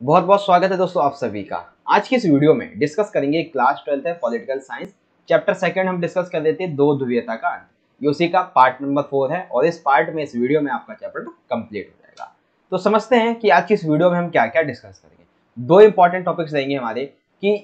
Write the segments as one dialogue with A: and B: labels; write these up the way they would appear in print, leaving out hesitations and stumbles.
A: बहुत बहुत स्वागत है दोस्तों आप सभी का। आज की इस वीडियो में डिस्कस करेंगे क्लास 12th है पॉलिटिकल साइंस चैप्टर सेकंड। हम डिस्कस कर लेते हैं दो ध्रुवीयता का अंत। ये उसी का पार्ट नंबर 4 है और इस पार्ट में इस वीडियो में आपका चैप्टर कंप्लीट हो जाएगा। तो समझते हैं कि आज की इस वीडियो में हम क्या क्या डिस्कस करेंगे। दो इंपॉर्टेंट टॉपिक्स रहेंगे हमारे कि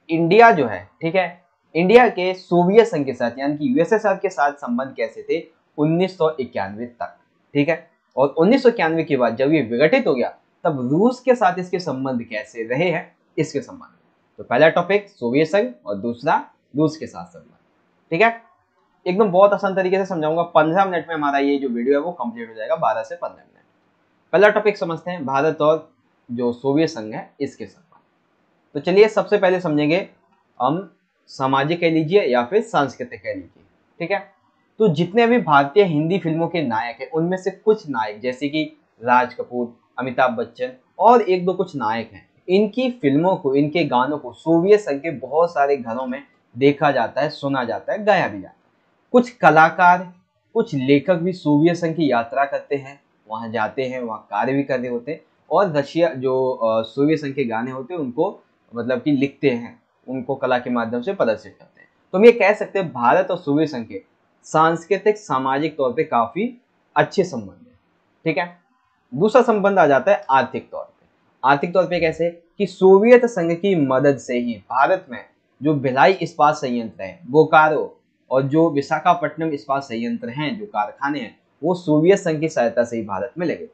A: इंडिया जो है, ठीक है, इंडिया के सोवियत संघ के साथ यानी कि यूएसएसआर के साथ संबंध कैसे थे 1991 तक, ठीक है। और 1991 के बाद जब ये विघटित हो गया तब रूस के साथ इसके संबंध कैसे रहे हैं, इसके संबंध में। तो पहला टॉपिक सोवियत संघ और दूसरा रूस के साथ संबंध, ठीक है। एकदम बहुत आसान तरीके से समझाऊंगा, 15 मिनट में हमारा ये जो वीडियो है वो कंप्लीट हो जाएगा, 12 से 15 मिनट। पहला टॉपिक समझते हैं भारत और जो सोवियत संघ है इसके संबंध। तो चलिए सबसे पहले समझेंगे हम सामाजिक कह लीजिए या फिर सांस्कृतिक कह लीजिए, ठीक है। तो जितने भी भारतीय हिंदी फिल्मों के नायक हैं उनमें से कुछ नायक जैसे कि राज कपूर, अमिताभ बच्चन और एक दो कुछ नायक हैं, इनकी फिल्मों को, इनके गानों को सोवियत संघ के बहुत सारे घरों में देखा जाता है, सुना जाता है, गाया भी जाता है। कुछ कलाकार, कुछ लेखक भी सोवियत संघ की यात्रा करते हैं, वहां जाते हैं, वहां कार्य भी कर रहे होते हैं और रशिया जो सोवियत संघ के गाने होते हैं उनको मतलब कि लिखते हैं, उनको कला के माध्यम से प्रदर्शित करते हैं। तो हम ये कह सकते हैं भारत और सोवियत संघ के सांस्कृतिक सामाजिक तौर पे काफी अच्छे संबंध है, ठीक है। दूसरा संबंध आ जाता है आर्थिक तौर पे। आर्थिक तौर पे कैसे कि सोवियत संघ की मदद से ही भारत में जो भिलाई इस्पात संयंत्र है, बोकारो और जो विशाखापट्टनम इस्पात संयंत्र हैं, जो कारखाने हैं, वो सोवियत संघ की सहायता से ही भारत में लगे थे।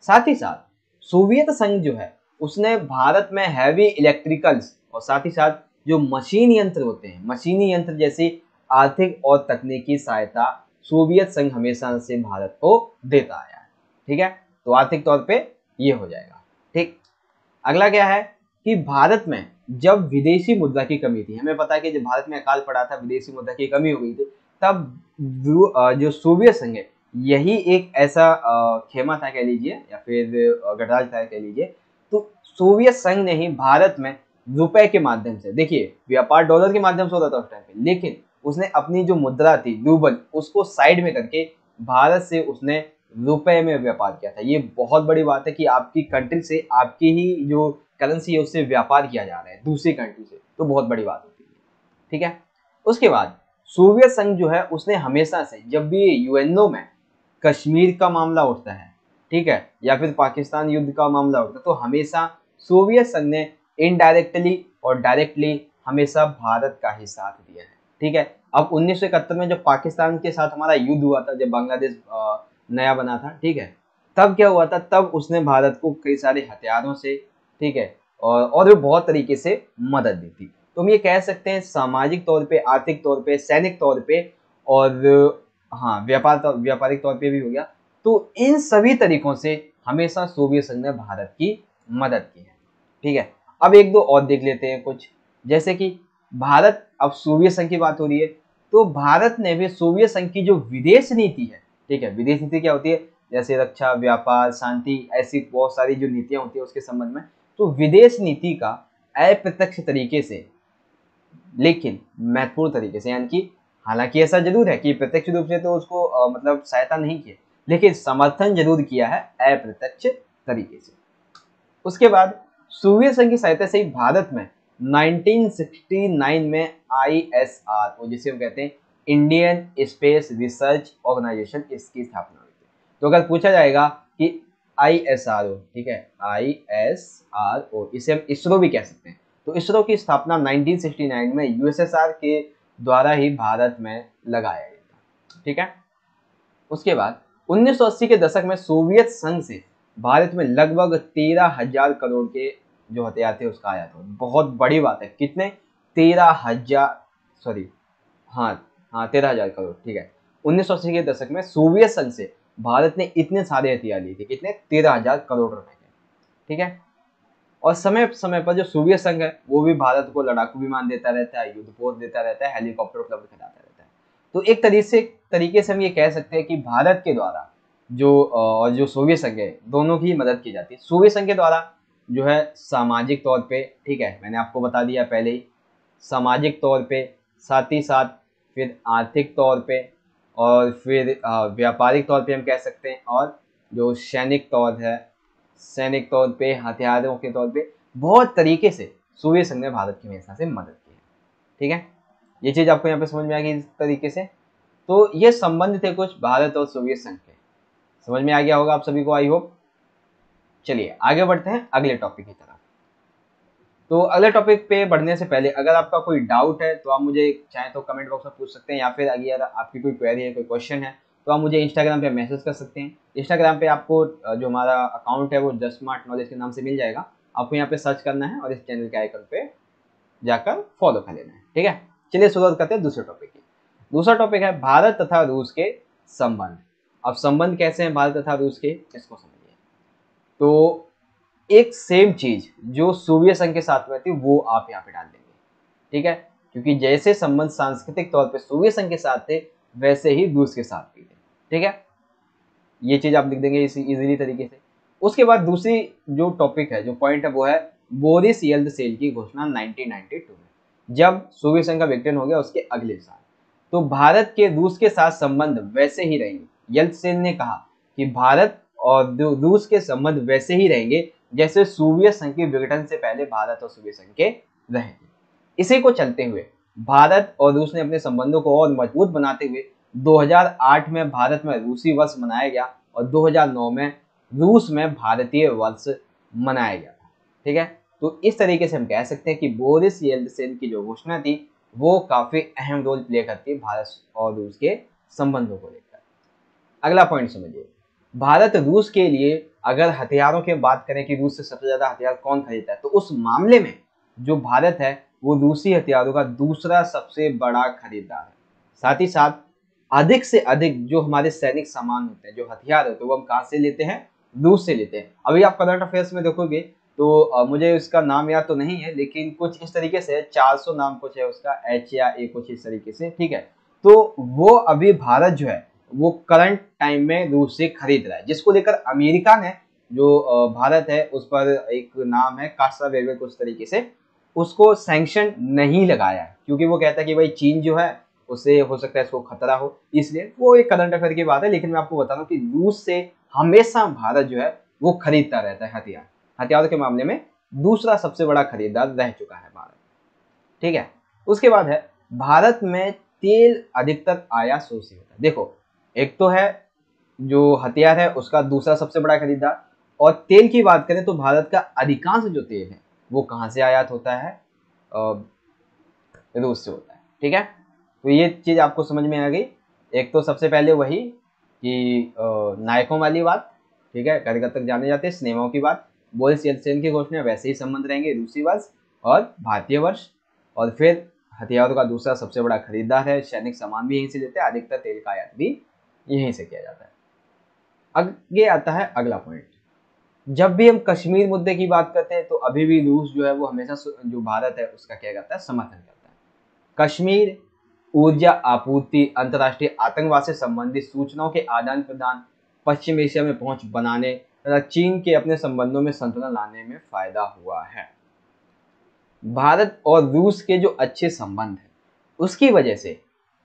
A: साथ ही साथ सोवियत संघ जो है उसने भारत में हैवी इलेक्ट्रिकल्स और साथ ही साथ जो मशीन यंत्र होते हैं, मशीनी यंत्र जैसी आर्थिक और तकनीकी सहायता सोवियत संघ हमेशा से भारत को देता आया है, ठीक है। तो आर्थिक तौर पे ये हो जाएगा, ठीक। अगला क्या है कि भारत में जब विदेशी मुद्रा की कमी थी, हमें पता है कि जब भारत में अकाल पड़ा था, विदेशी मुद्रा की कमी हो गई थी, तब जो सोवियत संघ है यही एक ऐसा खेमा था कह लीजिए या फिर गणराज्य था कह लीजिए। तो सोवियत संघ ने ही भारत में रुपए के माध्यम से, देखिए व्यापार डॉलर के माध्यम से होता था उस टाइम पे, लेकिन उसने अपनी जो मुद्रा थी रूबल उसको साइड में करके भारत से उसने रुपए में व्यापार किया था। ये बहुत बड़ी बात है कि आपकी कंट्री से, आपकी ही जो करेंसी है उससे व्यापार किया जा रहा है दूसरी कंट्री से, तो बहुत बड़ी बात होती है, ठीक है। उसके बाद सोवियत संघ जो है उसने हमेशा से जब भी यूएनओ में कश्मीर का मामला उठता है, ठीक है, या फिर पाकिस्तान युद्ध का मामला उठता है, तो हमेशा सोवियत संघ ने इनडायरेक्टली और डायरेक्टली हमेशा भारत का ही साथ दिया है, ठीक है। अब 1971 में जब पाकिस्तान के साथ हमारा युद्ध हुआ था, जब बांग्लादेश नया बना था, ठीक है, तब क्या हुआ था, तब उसने भारत को कई सारे हथियारों से, ठीक है, और भी बहुत तरीके से मदद दी थी। तो हम ये कह सकते हैं सामाजिक तौर पे, आर्थिक तौर पे, सैनिक तौर पे और हाँ व्यापारिक तौर पे भी हो गया। तो इन सभी तरीकों से हमेशा सोवियत संघ ने भारत की मदद की है, ठीक है। अब एक दो और देख लेते हैं कुछ, जैसे कि भारत, अब सोवियत संघ की बात हो रही है तो भारत ने भी सोवियत संघ की जो विदेश नीति है, ठीक है, विदेश नीति क्या होती है, जैसे रक्षा, व्यापार, शांति, ऐसी बहुत सारी जो नीतियां होती है उसके संबंध में, तो विदेश नीति का अप्रत्यक्ष तरीके से लेकिन महत्वपूर्ण तरीके से, यानी कि हालांकि ऐसा जरूर है कि प्रत्यक्ष रूप से तो उसको मतलब सहायता नहीं की, लेकिन समर्थन जरूर किया है अप्रत्यक्ष तरीके से। उसके बाद सोवियत संघ की सहायता से ही भारत में 1969 में ISRO, जिसे हम कहते हैं इंडियन स्पेस रिसर्च ऑर्गेनाइजेशन, इसकी स्थापना हुई थी। तो अगर पूछा जाएगा कि ISRO, ठीक है, ISRO, इसे हम इसरो भी कह सकते हैं, तो इसरो की स्थापना 1969 में यूएसएसआर के द्वारा ही भारत में लगाया गया था, ठीक है। उसके बाद 1980 के दशक में सोवियत संघ से भारत में लगभग 13,000 करोड़ के जो हथियार थे उसका आया था। बहुत बड़ी बात है, कितने, 13,000, सॉरी, हाँ हाँ 13,000 करोड़, ठीक है। 1980 के दशक में सोवियत संघ से भारत ने इतने सारे हथियार लिए थे, कितने, 13,000 करोड़ रुपए के, ठीक है। और समय समय पर जो सोवियत संघ है वो भी भारत को लड़ाकू विमान देता रहता है, युद्धपोत देता रहता है, हेलीकॉप्टर उपलब्ध कराता रहता है। तो एक तरीके से हम ये कह सकते हैं कि भारत के द्वारा जो और जो सोवियत संघ है दोनों की मदद की जाती है। सोवियत संघ के द्वारा जो है सामाजिक तौर पे, ठीक है, मैंने आपको बता दिया पहले ही, सामाजिक तौर पे, साथ ही साथ फिर आर्थिक तौर पे और फिर व्यापारिक तौर पे हम कह सकते हैं, और जो सैनिक तौर है, सैनिक तौर पे, हथियारों के तौर पे, बहुत तरीके से सोवियत संघ ने भारत की हमेशा से मदद की है। ठीक है, ये चीज आपको यहाँ पे समझ में आ गई इस तरीके से। तो ये संबंध थे कुछ भारत और सोवियत संघ के, समझ में आ गया होगा आप सभी को, आई होप। चलिए आगे बढ़ते हैं अगले टॉपिक की तरफ। तो अगले टॉपिक पे बढ़ने से पहले अगर आपका कोई डाउट है तो आप मुझे चाहे तो कमेंट बॉक्स में पूछ सकते हैं, या फिर अगर आपकी कोई क्वेरी है, कोई क्वेश्चन है, तो आप मुझे इंस्टाग्राम पे मैसेज कर सकते हैं। इंस्टाग्राम पे आपको जो हमारा अकाउंट है वो जस्ट स्मार्ट नॉलेज के नाम से मिल जाएगा। आपको यहाँ पे सर्च करना है और इस चैनल के आइकन पे जाकर फॉलो कर लेना है। ठीक है, चलिए शुरुआत करते हैं दूसरे टॉपिक की। दूसरा टॉपिक है भारत तथा रूस के संबंध। अब संबंध कैसे हैं भारत तथा रूस के, इसको समझिए। तो एक सेम चीज जो सोवियत संघ के साथ में थी वो आप यहाँ पे डाल देंगे। ठीक है, क्योंकि जैसे संबंध सांस्कृतिक तौर पे सोवियत संघ के साथ थे वैसे ही रूस के साथ भी थे। ठीक है, ये चीज आप लिख देंगे इजीली तरीके से। उसके बाद दूसरी जो टॉपिक है, जो पॉइंट है, वो है बोरिस येल्तसिन की घोषणा 1992 में, जब सोवियत संघ का विघटन हो गया उसके अगले साल। तो भारत के रूस के साथ संबंध वैसे ही रहेंगे। येल्तसिन ने कहा कि भारत और रूस के संबंध वैसे ही रहेंगे जैसे सोवियत संघ के विघटन से पहले भारत और सोवियत संघ के रहे थे। इसी को चलते हुए भारत और रूस ने अपने संबंधों को और मजबूत बनाते हुए 2008 में भारत में रूसी वर्ष मनाया गया और 2009 में रूस में भारतीय वर्ष मनाया गया था। ठीक है, तो इस तरीके से हम कह सकते हैं कि बोरिस येल्तसिन की जो घोषणा थी वो काफी अहम रोल प्ले करती है भारत और रूस के संबंधों को लेकर। अगला पॉइंट समझिए, भारत रूस के लिए अगर हथियारों की बात करें कि रूस से सबसे ज्यादा हथियार कौन खरीदता है, तो उस मामले में जो भारत है वो रूसी हथियारों का दूसरा सबसे बड़ा खरीदार है। साथ ही साथ अधिक से अधिक जो हमारे सैनिक सामान होते हैं, जो हथियार होते हैं, वो हम कहाँ से लेते हैं, रूस से लेते हैं। अभी आप करंट अफेयर्स में देखोगे तो मुझे उसका नाम याद तो नहीं है, लेकिन कुछ इस तरीके से 400 नाम कुछ है उसका, एच या ए कुछ इस तरीके से। ठीक है, तो वो अभी भारत जो है वो करंट टाइम में रूस से खरीद रहा है, जिसको लेकर अमेरिका ने जो भारत है उस पर एक नाम है कास्टा वेवे कुछ तरीके से, उसको सैंक्शन नहीं लगाया है, क्योंकि वो कहता है कि भाई चीन जो है उससे हो सकता है इसको खतरा हो, इसलिए वो एक करंट अफेयर की बात है। लेकिन मैं आपको बता रहा हूँ कि रूस से हमेशा भारत जो है वो खरीदता रहता है हथियार। हथियारों के मामले में दूसरा सबसे बड़ा खरीदार रह चुका है भारत। ठीक है, उसके बाद है भारत में तेल अधिकतर आयात से होता है। देखो, एक तो है जो हथियार है उसका दूसरा सबसे बड़ा खरीदार, और तेल की बात करें तो भारत का अधिकांश जो तेल है वो कहाँ से आयात होता है, रूस से होता है। ठीक है, तो ये चीज आपको समझ में आ गई। एक तो सबसे पहले वही कि नायकों वाली बात, ठीक है, घर घर तक जाने जाते सिनेमाओं की बात, बोरिस येल्तसिन की घोषणा, वैसे ही संबंध रहेंगे रूसी वर्ष और भारतीय वर्ष। और फिर हथियारों का दूसरा सबसे बड़ा खरीदार है, सैनिक सामान भी यहीं से लेते हैं, अधिकतर तेल का आयात भी यहीं से किया जाता है। आगे आता है अगला पॉइंट, जब भी हम कश्मीर मुद्दे की बात करते हैं तो अभी भी रूस जो है वो हमेशा जो भारत है उसका क्या करता है, समर्थन करता है। कश्मीर, ऊर्जा आपूर्ति, अंतर्राष्ट्रीय आतंकवाद से संबंधित सूचनाओं के आदान प्रदान, पश्चिम एशिया में पहुंच बनाने तथा चीन के अपने संबंधों में संतुलन लाने में फायदा हुआ है। भारत और रूस के जो अच्छे संबंध हैं उसकी वजह से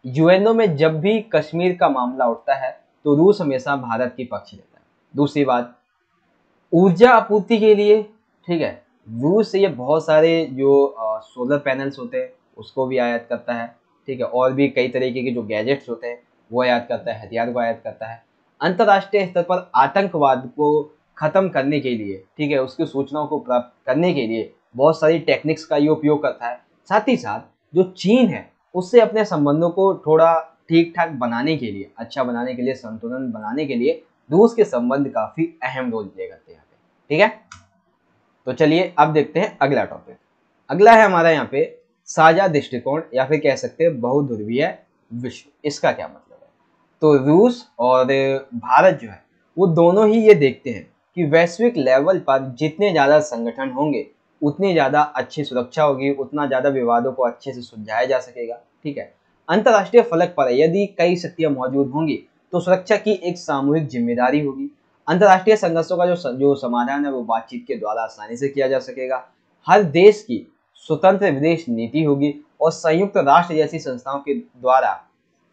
A: यूएनओ में जब भी कश्मीर का मामला उठता है तो रूस हमेशा भारत की पक्ष लेता है। दूसरी बात, ऊर्जा आपूर्ति के लिए, ठीक है, रूस से ये बहुत सारे जो सोलर पैनल्स होते हैं उसको भी आयात करता है। ठीक है, और भी कई तरीके के जो गैजेट्स होते हैं वो आयात करता है, हथियार को आयात करता है। अंतर्राष्ट्रीय स्तर पर आतंकवाद को खत्म करने के लिए, ठीक है, उसकी सूचनाओं को प्राप्त करने के लिए बहुत सारी टेक्निक्स का ये उपयोग करता है। साथ ही साथ जो चीन है उससे अपने संबंधों को थोड़ा ठीक ठाक बनाने के लिए, अच्छा बनाने के लिए, संतुलन बनाने के लिए रूस के संबंध काफी अहम रोल प्ले करते हैं यहाँ पे। ठीक है, तो चलिए अब देखते हैं अगला टॉपिक। अगला है हमारा यहाँ पे साझा दृष्टिकोण, या फिर कह सकते हैं बहुध्रुवीय विश्व। इसका क्या मतलब है, तो रूस और भारत जो है वो दोनों ही ये देखते हैं कि वैश्विक लेवल पर जितने ज्यादा संगठन होंगे उतनी ज्यादा अच्छी सुरक्षा होगी, उतना ज्यादा विवादों को अच्छे से सुलझाया जा सकेगा। ठीक है, अंतर्राष्ट्रीय फलक पर यदि कई शक्तियां मौजूद होंगी तो सुरक्षा की एक सामूहिक जिम्मेदारी होगी। अंतर्राष्ट्रीय संघर्षों का जो समाधान है वो बातचीत के द्वारा आसानी से किया जा सकेगा। हर देश की स्वतंत्र विदेश नीति होगी और संयुक्त राष्ट्र जैसी संस्थाओं के द्वारा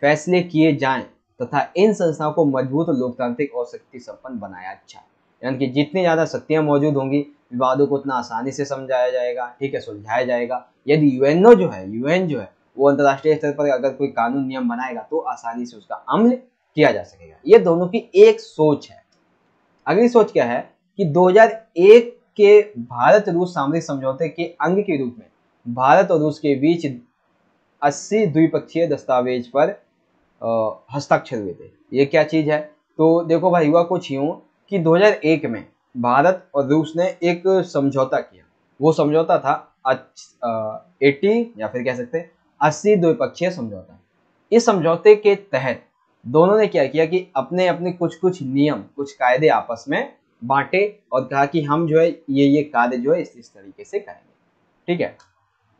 A: फैसले किए जाएं तथा इन संस्थाओं को मजबूत, लोकतांत्रिक और शक्ति संपन्न बनाया अच्छा। यानी कि जितनी ज़्यादा शक्तियाँ मौजूद होंगी विवादों को उतना आसानी से समझाया जाएगा, ठीक है, सुलझाया जाएगा। यदि यूएनओ जो है, यूएन जो है वो अंतर्राष्ट्रीय स्तर पर अगर कोई कानून नियम बनाएगा तो आसानी से उसका अमल किया जा सकेगा। ये दोनों की एक सोच है। अगली सोच क्या है कि 2001 के भारत रूस सामरिक समझौते के अंग के रूप में भारत और रूस के बीच 80 द्विपक्षीय दस्तावेज पर हस्ताक्षर हुए थे। ये क्या चीज है? तो देखो भाई, हुआ कुछ यूं कि 2001 में भारत और रूस ने एक समझौता किया। वो समझौता था 80 या फिर कह सकते हैं 80 द्विपक्षीय समझौता। इस समझौते के तहत दोनों ने क्या किया कि अपने अपने कुछ कुछ नियम, कुछ कायदे आपस में बांटे और कहा कि हम जो है ये कार्य जो है इस तरीके से करेंगे, ठीक है।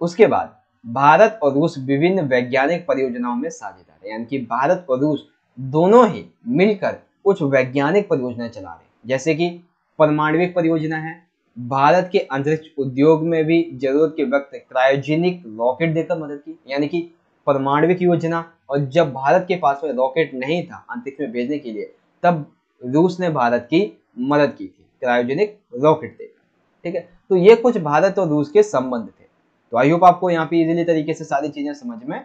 A: उसके बाद भारत और रूस विभिन्न वैज्ञानिक परियोजनाओं में साझेदार है, यानी कि भारत और रूस दोनों ही मिलकर कुछ वैज्ञानिक परियोजनाएं चला रहे हैं। जैसे कि परमाणविक परियोजना है, भारत के अंतरिक्ष उद्योग में भी जरूरत के वक्त क्रायोजेनिक रॉकेट देकर मदद की, यानी कि परमाणविक योजना। और जब भारत के पास में रॉकेट नहीं था अंतरिक्ष में भेजने के लिए, तब रूस ने भारत की मदद की थी क्रायोजेनिक रॉकेट देकर, ठीक है। तो ये कुछ भारत और रूस के संबंध थे। तो आई होप आपको यहाँ पे इजीली तरीके से सारी चीजें समझ में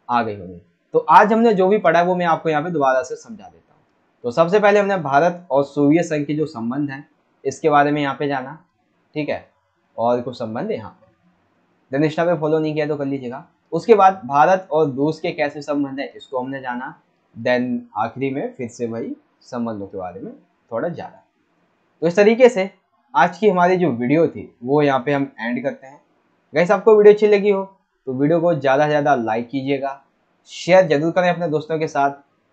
A: आ गई होंगी। तो आज हमने जो भी पढ़ा है वो मैं आपको यहाँ पे दोबारा से समझा देता हूँ। तो सबसे पहले हमने भारत और सोवियत संघ के जो संबंध हैं इसके बारे में यहाँ पे जाना, ठीक है, और कुछ संबंध यहाँ पे देन इंस्टा पे फॉलो नहीं किया तो कर लीजिएगा। उसके बाद भारत और रूस के कैसे संबंध है इसको हमने जाना। देन आखिरी में फिर से वही संबंधों के बारे में थोड़ा जाना। तो इस तरीके से आज की हमारी जो वीडियो थी वो यहाँ पे हम एंड करते हैं। गाइस, आपको वीडियो अच्छी लगी हो तो वीडियो को ज़्यादा से ज़्यादा लाइक कीजिएगा, शेयर जरूर करें अपने दोस्तों के साथ,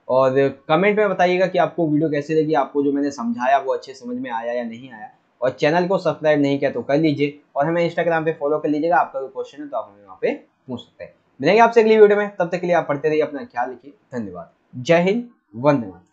A: और कमेंट में बताइएगा कि आपको वीडियो कैसी लगी, आपको जो मैंने समझाया वो अच्छे समझ में आया या नहीं आया। और चैनल को सब्सक्राइब नहीं किया तो कर लीजिए, और हमें इंस्टाग्राम पे फॉलो कर लीजिएगा। आपका कोई क्वेश्चन है तो आप हमें वहाँ पे पूछ सकते हैं। मिलेंगे आपसे अगली वीडियो में, तब तक के लिए आप पढ़ते रहिए, अपना ख्याल रखिए। धन्यवाद। जय हिंद, वंदे मातरम।